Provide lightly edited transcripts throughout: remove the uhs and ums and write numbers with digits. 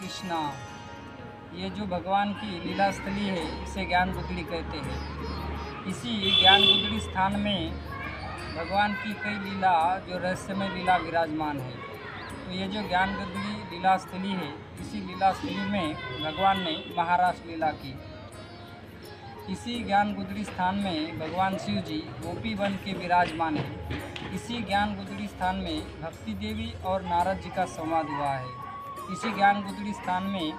कृष्णा, ये जो भगवान की लीला स्थली है इसे ज्ञान गुदड़ी कहते हैं। इसी ज्ञान गुदड़ी स्थान में भगवान की कई लीला जो रहस्यमय लीला विराजमान है। तो ये जो ज्ञान गुदड़ी लीला स्थली है, इसी लीला स्थली में भगवान ने महारास लीला की। इसी ज्ञान गुदड़ी स्थान में भगवान शिव जी गोपी बन के विराजमान हैं। इसी ज्ञान गुदड़ी स्थान में भक्ति देवी और नारद जी का संवाद हुआ है। इसी ज्ञान गुदड़ी स्थान में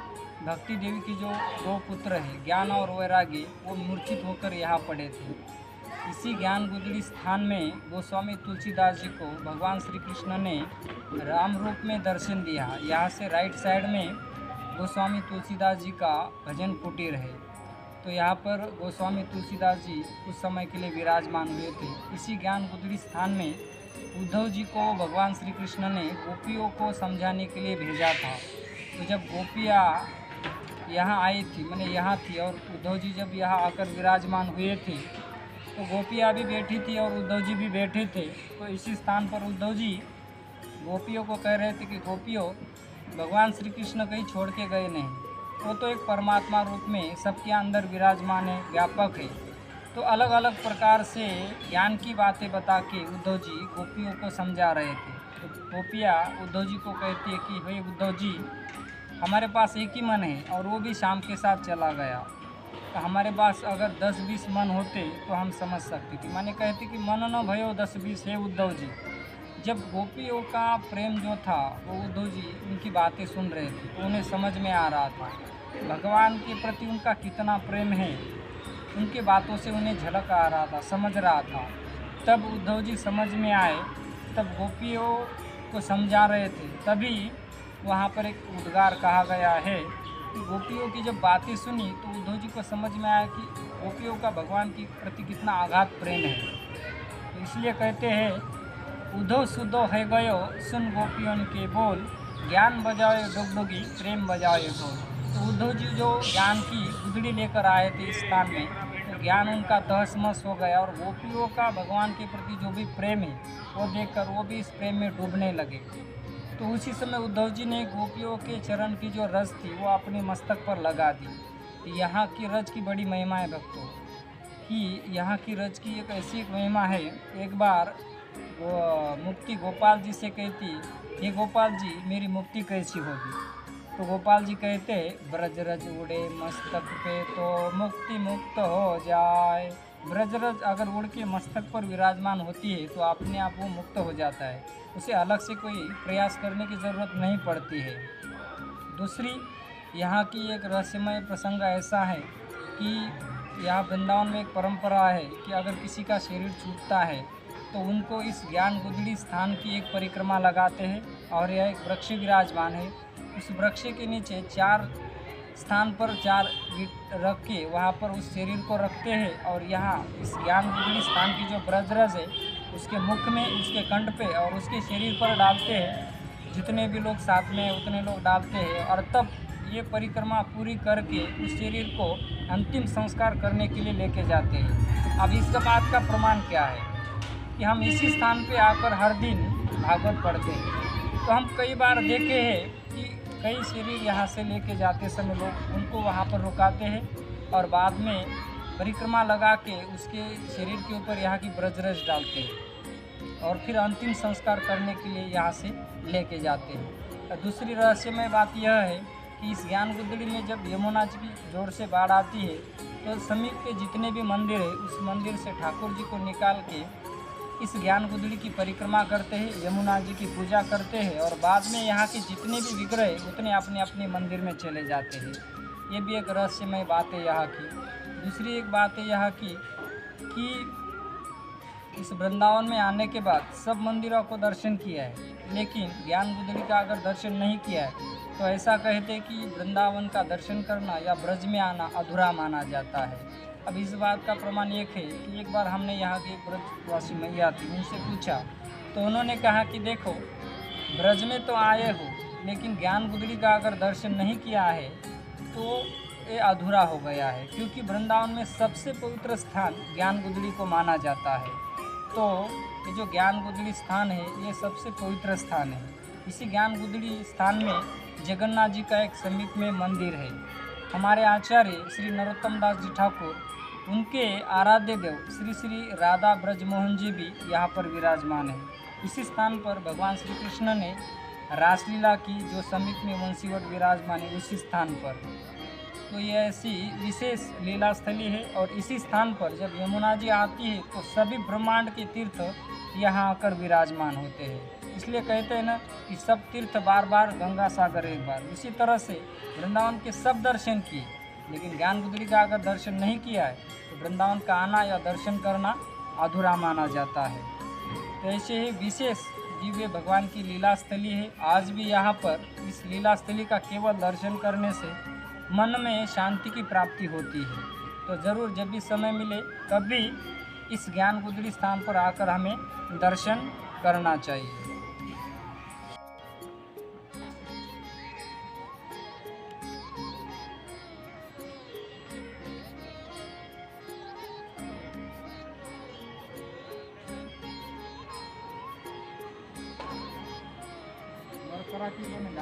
भक्ति देवी के जो दो पुत्र हैं, ज्ञान और वैराग्य, वो मूर्छित होकर यहाँ पड़े थे। इसी ज्ञान गुदड़ी स्थान में गोस्वामी तुलसीदास जी को भगवान श्री कृष्ण ने राम रूप में दर्शन दिया। यहाँ से राइट साइड में गोस्वामी तुलसीदास जी का भजन कुटीर है। तो यहाँ पर गोस्वामी तुलसीदास जी कुछ समय के लिए विराजमान हुए थे। इसी ज्ञान गुदड़ी स्थान में उद्धव जी को भगवान श्री कृष्ण ने गोपियों को समझाने के लिए भेजा था। तो जब गोपियाँ यहाँ आई थी, मैंने यहाँ थी, और उद्धव जी जब यहाँ आकर विराजमान हुए थे तो गोपियाँ भी बैठी थी और उद्धव जी भी बैठे थे। तो इसी स्थान पर उद्धव जी गोपियों को कह रहे थे कि गोपियों, भगवान श्री कृष्ण कहीं छोड़ के गए नहीं, वो तो एक परमात्मा रूप में सबके अंदर विराजमान है, व्यापक है। तो अलग अलग प्रकार से ज्ञान की बातें बता के उद्धव जी गोपियों को समझा रहे थे। तो गोपियाँ उद्धव जी को कहती है कि भाई उद्धव जी, हमारे पास एक ही मन है और वो भी शाम के साथ चला गया। तो हमारे पास अगर 10-20 मन होते तो हम समझ सकते थे। मैंने कहती कि मन न भयो 10-20 है उद्धव जी। जब गोपियों का प्रेम जो था वो उद्धव जी उनकी बातें सुन रहे थे तो उन्हें समझ में आ रहा था भगवान के प्रति उनका कितना प्रेम है। उनके बातों से उन्हें झलक आ रहा था, समझ रहा था। तब उद्धव जी समझ में आए, तब गोपियों को समझा रहे थे। तभी वहाँ पर एक उद्गार कहा गया है कि गोपियों की जब बातें सुनी तो उद्धव जी को समझ में आया कि गोपियों का भगवान के प्रति कितना आगाध प्रेम है। तो इसलिए कहते हैं, उद्धव सुद्धो है गयो सुन गोपियों के बोल, ज्ञान बजाओ डुगडुगी प्रेम बजाओ ढोल। तो उद्धव जी जो ज्ञान की गुदड़ी लेकर आए थे इस स्थान में, तो ज्ञान उनका तहस-महस हो गया और गोपियों का भगवान के प्रति जो भी प्रेम है वो देखकर वो भी इस प्रेम में डूबने लगे। तो उसी समय उद्धव जी ने गोपियों के चरण की जो रज थी वो अपने मस्तक पर लगा दी। तो यहाँ की रज की बड़ी महिमा है भक्तों, कि यहाँ की रज की एक ऐसी एक महिमा है। एक बार वो मुक्ति गोपाल जी से कहती, हे गोपाल जी, मेरी मुक्ति कैसी होगी? तो गोपाल जी कहते, ब्रज रज उड़े मस्तक पे तो मुक्ति मुक्त हो जाए। ब्रज रज अगर उड़ के मस्तक पर विराजमान होती है तो अपने आप वो मुक्त हो जाता है, उसे अलग से कोई प्रयास करने की ज़रूरत नहीं पड़ती है। दूसरी, यहाँ की एक रहस्यमय प्रसंग ऐसा है कि यहाँ वृंदावन में एक परंपरा है कि अगर किसी का शरीर छूटता है तो उनको इस ज्ञान गुदड़ी स्थान की एक परिक्रमा लगाते हैं और यह एक वृक्ष विराजमान है। उस वृक्ष के नीचे 4 स्थान पर 4 ईंट रख के वहाँ पर उस शरीर को रखते हैं और यहाँ इस ज्ञान गुदड़ी स्थान की जो ब्रजरज है उसके मुख में, उसके कंठ पे और उसके शरीर पर डालते हैं। जितने भी लोग साथ में हैं उतने लोग डालते हैं और तब ये परिक्रमा पूरी करके उस शरीर को अंतिम संस्कार करने के लिए लेके जाते हैं। अब इस बात का प्रमाण क्या है कि हम इसी स्थान पे आकर हर दिन भागवत पढ़ते हैं। तो हम कई बार देखे हैं कि कई शरीर यहाँ से लेके जाते समय लोग उनको वहाँ पर रुकाते हैं और बाद में परिक्रमा लगा के उसके शरीर के ऊपर यहाँ की ब्रजरज डालते हैं और फिर अंतिम संस्कार करने के लिए यहाँ से लेके जाते हैं। दूसरी रहस्यमय बात यह है कि इस ज्ञान गुदड़ी में जब यमुना जी की जोर से बाढ़ आती है तो समीप के जितने भी मंदिर है उस मंदिर से ठाकुर जी को निकाल के इस ज्ञान गुदड़ी की परिक्रमा करते हैं, यमुना जी की पूजा करते हैं और बाद में यहाँ के जितने भी विग्रह है उतने अपने अपने मंदिर में चले जाते हैं। ये भी एक रहस्यमय बात है यहाँ की। दूसरी एक बात है यहाँ की कि इस वृंदावन में आने के बाद सब मंदिरों को दर्शन किया है, लेकिन ज्ञान गुदड़ी का अगर दर्शन नहीं किया है तो ऐसा कहते कि वृंदावन का दर्शन करना या ब्रज में आना अधूरा माना जाता है। अब इस बात का प्रमाण एक है कि एक बार हमने यहाँ की ब्रजवासी मैया थी, उनसे पूछा तो उन्होंने कहा कि देखो, ब्रज में तो आए हो लेकिन ज्ञान गुदड़ी का अगर दर्शन नहीं किया है तो ये अधूरा हो गया है, क्योंकि वृंदावन में सबसे पवित्र स्थान ज्ञान गुदड़ी को माना जाता है। तो ये जो ज्ञान गुदड़ी स्थान है ये सबसे पवित्र स्थान है। इसी ज्ञान गुदड़ी स्थान में जगन्नाथ जी का एक समीप में मंदिर है। हमारे आचार्य श्री नरोत्तम दास जी ठाकुर, उनके आराध्य देव श्री श्री राधा ब्रजमोहन जी भी यहाँ पर विराजमान है। इसी स्थान पर भगवान श्री कृष्ण ने रासलीला की, जो समीप में वंशीवट विराजमान है उसी स्थान पर। तो ये ऐसी विशेष लीला स्थली है और इसी स्थान पर जब यमुना जी आती है तो सभी ब्रह्मांड के तीर्थ यहाँ आकर विराजमान होते हैं। इसलिए कहते हैं ना कि सब तीर्थ बार बार, गंगा सागर एक बार। इसी तरह से वृंदावन के सब दर्शन किए, लेकिन ज्ञानगुदड़ी का अगर दर्शन नहीं किया है तो वृंदावन का आना या दर्शन करना अधूरा माना जाता है। तो ऐसे ही विशेष दिव्य भगवान की लीला स्थली है। आज भी यहाँ पर इस लीला स्थली का केवल दर्शन करने से मन में शांति की प्राप्ति होती है। तो ज़रूर जब भी समय मिले कभी इस ज्ञानगुदड़ी स्थान पर आकर हमें दर्शन करना चाहिए। कराची में